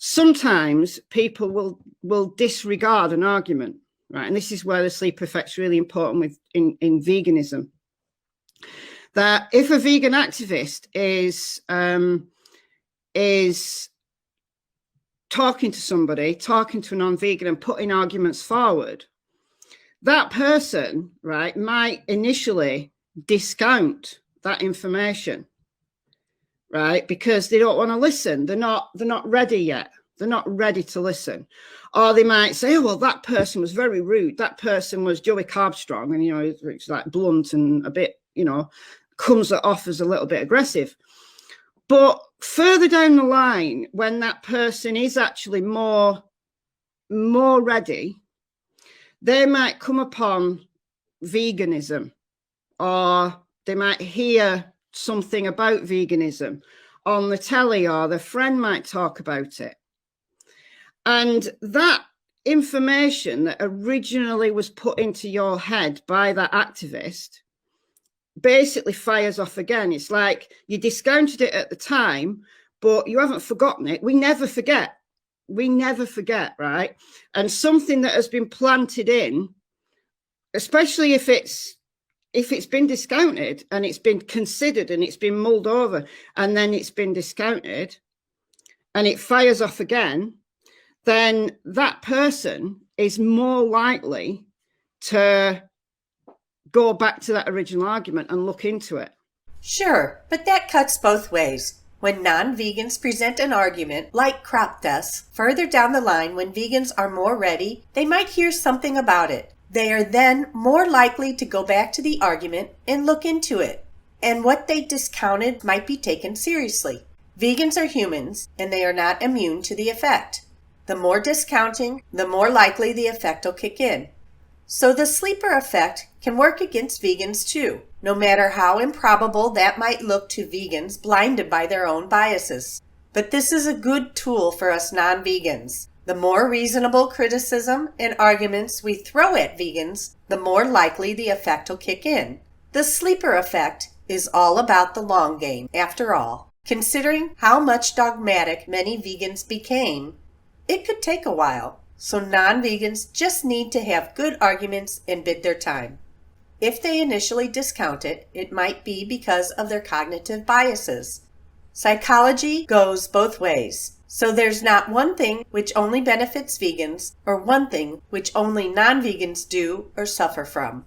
sometimes people will disregard an argument, right? And this is where the sleeper effect's really important with in veganism. That if a vegan activist is talking to somebody, talking to a non-vegan and putting arguments forward, that person, right, might initially discount that information, right, because they don't want to listen. They're not ready yet. They're not ready to listen. Or they might say, oh, well, that person was very rude. That person was Joey Carbstrong, and, you know, it's like blunt and a bit, you know, comes off as a little bit aggressive. But further down the line, when that person is actually more ready, they might come upon veganism, or they might hear something about veganism on the telly, or their friend might talk about it. And that information that originally was put into your head by that activist basically fires off again. It's like you discounted it at the time, but you haven't forgotten it. We never forget. We never forget, right? And something that has been planted in, especially if it's been discounted and it's been considered and it's been mulled over and then it's been discounted and it fires off again, then that person is more likely to go back to that original argument and look into it. Sure, but that cuts both ways. When non-vegans present an argument, like crop deaths, further down the line when vegans are more ready, they might hear something about it. They are then more likely to go back to the argument and look into it. And what they discounted might be taken seriously. Vegans are humans, and they are not immune to the effect. The more discounting, the more likely the effect will kick in. So the sleeper effect can work against vegans too, no matter how improbable that might look to vegans blinded by their own biases. But this is a good tool for us non-vegans. The more reasonable criticism and arguments we throw at vegans, the more likely the effect will kick in. The sleeper effect is all about the long game, after all. Considering how much dogmatic many vegans became, it could take a while. So non-vegans just need to have good arguments and bid their time. If they initially discount it, it might be because of their cognitive biases. Psychology goes both ways. So there's not one thing which only benefits vegans or one thing which only non-vegans do or suffer from.